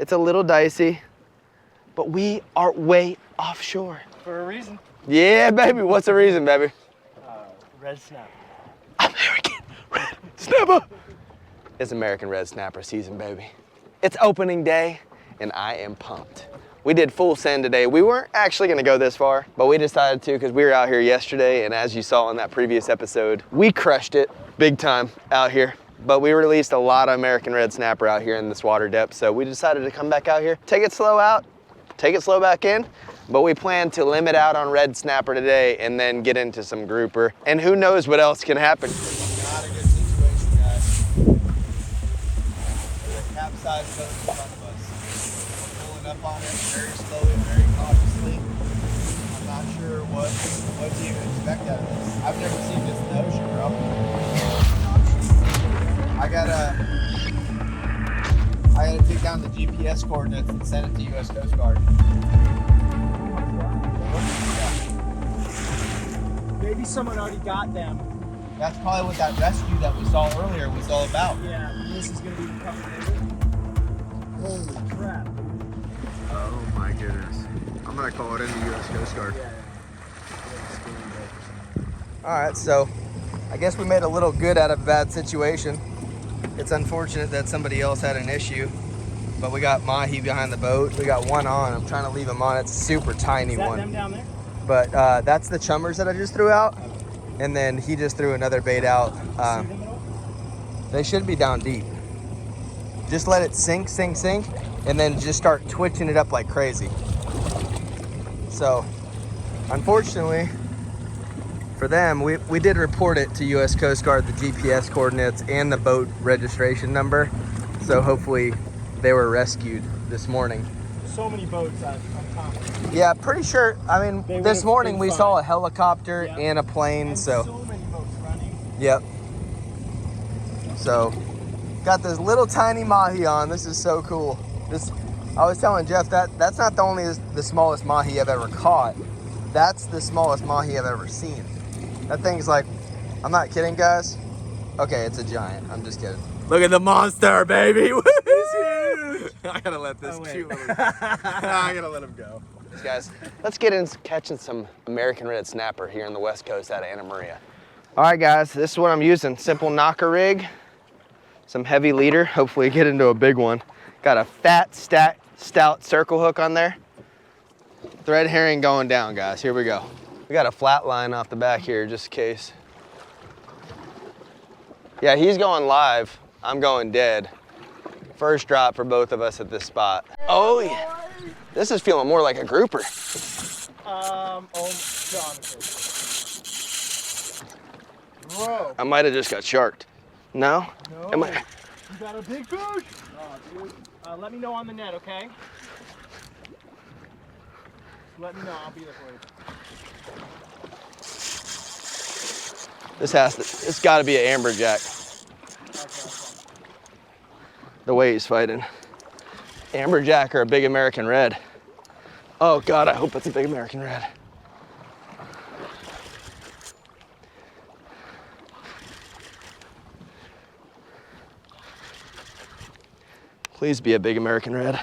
It's a little dicey, but we are way offshore. For a reason. Yeah, baby. What's the reason, baby? Red snapper. American red snapper. It's American red snapper season, baby. It's opening day, and I am pumped. We did full send today. We weren't actually gonna go this far, but we decided to because we were out here yesterday, and as you saw in that previous episode, we crushed it big time out here. But we released a lot of American red snapper out here in this water depth, so we decided to come back out here, take it slow out, take it slow back in, but we plan to limit out on red snapper today and then get into some grouper, and who knows what else can happen. Not a good situation, guys. There's a capsized boat in front of us. We're pulling up on it very slowly, very cautiously. I'm not sure what to even expect out of this. I've never seen this in the ocean, bro. I gotta take down the GPS coordinates and send it to U.S. Coast Guard. Maybe someone already got them. That's probably what that rescue that we saw earlier was all about. Yeah, this is gonna be the cover. Holy crap. Oh my goodness. I'm gonna call it in the U.S. Coast Guard. Yeah. All right, so I guess we made a little good out of a bad situation. It's unfortunate that somebody else had an issue, but we got mahi behind the boat. We got one on. I'm trying to leave him on. It's a super tiny Is that one. them down there? But that's the chummers that I just threw out. And then he just threw another bait out. See them at all? They should be down deep. Just let it sink, sink, sink, and then just start twitching it up like crazy. So, unfortunately, for them, we did report it to U.S. Coast Guard, the GPS coordinates and the boat registration number. So hopefully they were rescued this morning. So many boats on top. Yeah, pretty sure. I mean, They this would've morning been we fine. saw a helicopter Yep. and a plane. And So many boats running. yep. So got this little tiny mahi on. This is so cool. I was telling Jeff that's not the smallest mahi I've ever caught. That's the smallest mahi I've ever seen. That thing's like, I'm not kidding, guys. Okay, it's a giant. I'm just kidding. Look at the monster, baby. I gotta let this cute little. I gotta let him go. Guys, let's get into catching some American red snapper here in the west coast out of Anna Maria. All right, guys, this is what I'm using. Simple knocker rig, some heavy leader. Hopefully get into a big one. Got a fat, stout circle hook on there. Thread herring going down, guys. Here we go. We got a flat line off the back here, just in case. Yeah, he's going live. I'm going dead. First drop for both of us at this spot. Oh yeah. This is feeling more like a grouper. Bro. I might have just got sharked. No? No. Am I? You got a big fish. Oh, dude. Let me know on the net, okay? Let me know. I'll be there for you. It's got to be an amberjack. Okay. The way he's fighting. Amberjack or a big American red. Oh God, I hope it's a big American red. Please be a big American red.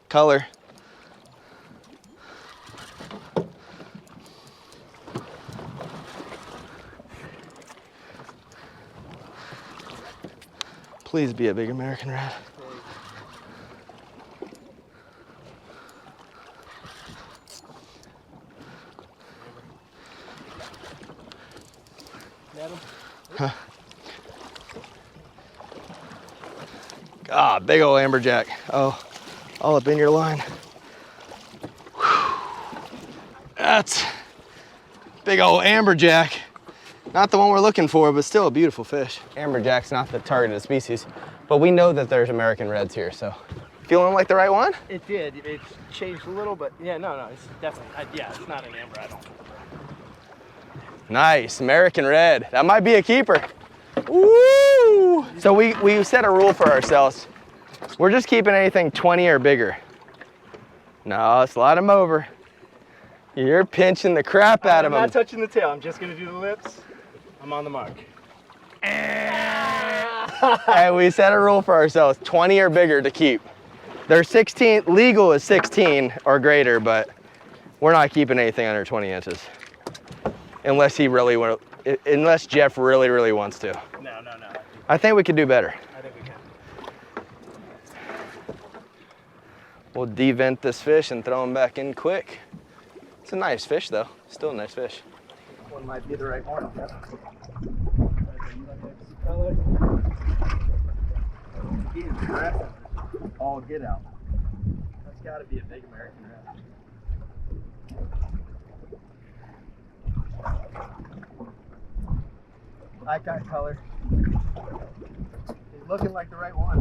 Color. Please be a big American red. Huh. Ah, big old amberjack. Oh, all up in your line. Whew. That's big old amberjack. Not the one we're looking for, but still a beautiful fish. Amberjack's not the targeted species, but we know that there's American reds here, so Feeling like the right one? It did. It's changed a little, but yeah, no, it's definitely, yeah, it's not an amber, I don't think. Nice, American red. That might be a keeper. Woo! So we set a rule for ourselves. We're just keeping anything 20 or bigger. No, slide them over. You're pinching the crap out of them. I'm not touching the tail. I'm just going to do the lips. I'm on the mark. Hey, we set a rule for ourselves, 20 or bigger to keep. They're 16, legal is 16 or greater, but we're not keeping anything under 20 inches. Unless unless Jeff really wants to. No. I think we could do better. I think we can. We'll devent this fish and throw him back in quick. It's a nice fish though, still a nice fish. One might be the right one. He is aggressive. All get out. That's got to be a big American red. I like that color. He's looking like the right one.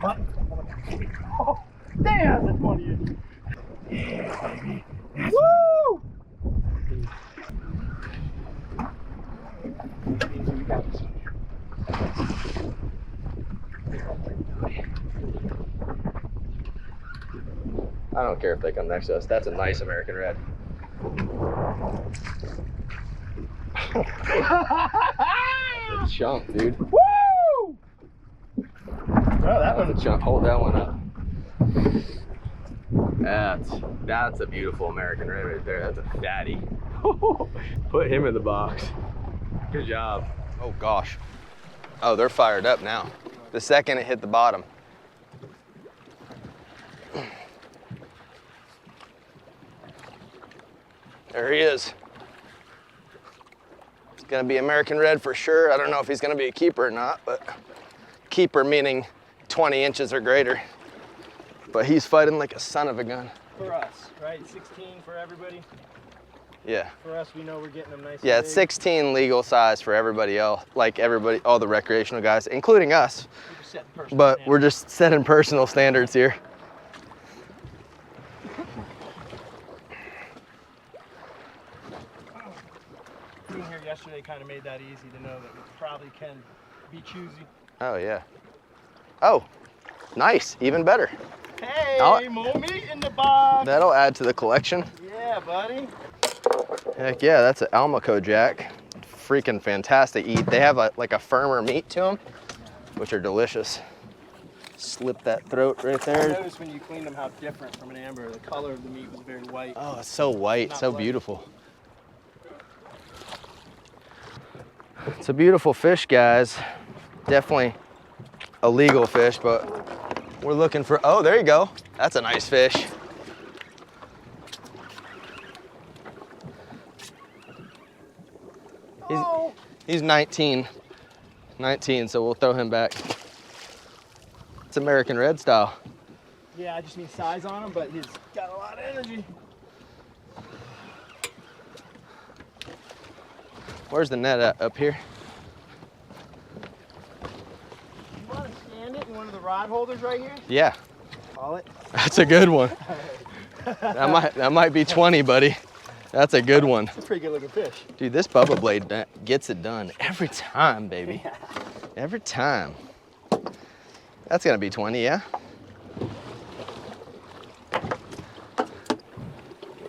What? Oh, damn, that's 20 inch. Yeah, baby. Woo! We got this one. I don't care if they come next to us. That's a nice American red. That's a chunk, dude. Woo! Bro, that That's a chunk. Hold that one up. That's a beautiful American red right there. That's a fatty. Put him in the box. Good job. Oh gosh. Oh, they're fired up now. The second it hit the bottom. There he is. It's gonna be American red for sure. I don't know if he's gonna be a keeper or not, but keeper meaning 20 inches or greater. But he's fighting like a son of a gun. For us, right? 16 for everybody. Yeah. For us, we know we're getting them nice. Yeah, and it's big. 16 legal size for everybody else, like everybody, all the recreational guys, including us. We're just setting personal But standards. we're just setting personal standards here. Being here yesterday kind of made that easy to know that we probably can be choosy. Oh yeah. Oh, nice, even better. Hey, I'll- more meat in the box. That'll add to the collection. Yeah, buddy. Heck yeah, that's an Almaco Jack. Freaking fantastic eat. They have like a firmer meat to them, which are delicious. Slip that throat right I there. noticed when you cleaned them how different from an amber. The color of the meat was very white. Oh, it's so white, Not so bloody. beautiful. It's a beautiful fish, guys. Definitely a legal fish, but we're looking for, oh, there you go. That's a nice fish. Oh. He's 19, so we'll throw him back. It's American red style. Yeah, I just need size on him, but he's got a lot of energy. Where's the net at? Up here? You want to stand it in one of the rod holders right here? Yeah, Call it. that's a good one. That might be 20, buddy. That's a good one. It's a pretty good looking fish. Dude, this Bubba Blade gets it done every time, baby. Every time. That's gonna be 20, yeah?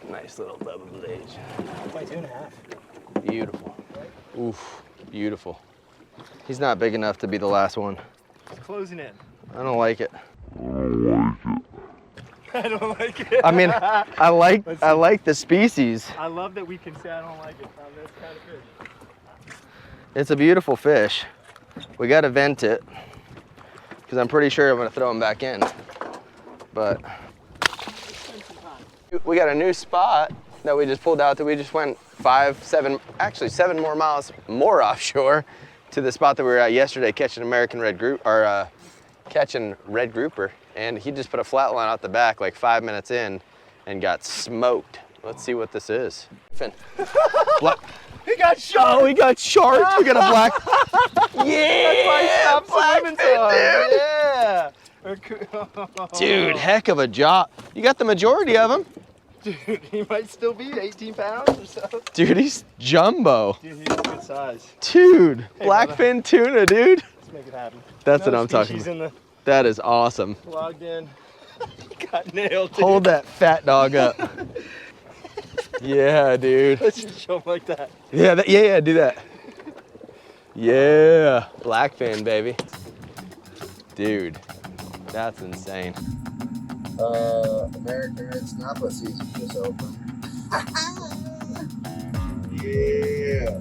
Nice little Bubba Blade. 22.5. Beautiful. Oof, beautiful. He's not big enough to be the last one. It's closing in. I don't like it. I don't like it. I mean, I like the species. I love that we can say I don't like it on this kind of fish. It's a beautiful fish. We gotta vent it, because I'm pretty sure I'm gonna throw him back in. But we got a new spot that we just pulled out that we just went 7 more miles more offshore to the spot that we were at yesterday catching American red group, or catching red grouper. And he just put a flat line out the back like 5 minutes in and got smoked. Let's see what this is. Black. He got shark. Oh, we got sharks. We got a black. Yeah, That's why he stopped swimming blackfin, to him. Yeah. Dude, heck of a job. You got the majority of them. Dude, he might still be 18 pounds or so. Dude, he's jumbo. Dude, he's a good size. Dude, Hey, blackfin tuna, dude. Let's make it happen. That's No what I'm talking species about. in That is awesome. the logged in. Got nailed, dude. Hold that fat dog up. Yeah, dude. Let's just show him like that. Yeah, yeah, do that. Yeah, blackfin, baby. Dude, that's insane. American Red Snapper season just opened. Yeah.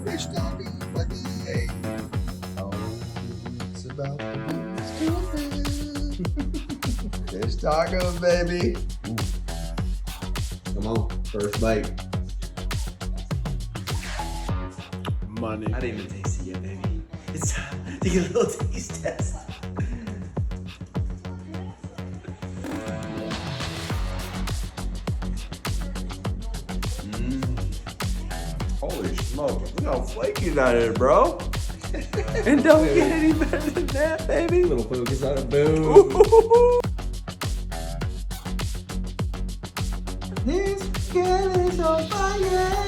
Fish talking Friday. Oh, it's about to be stupid. Fish tacos, baby. Come on, first bite. Money. I didn't even taste it yet, baby. It's time to get a little taste test. Holy smoke, look how flaky that is, bro. And don't get any better than that, baby. Little focus on it, boom. This girl is on fire.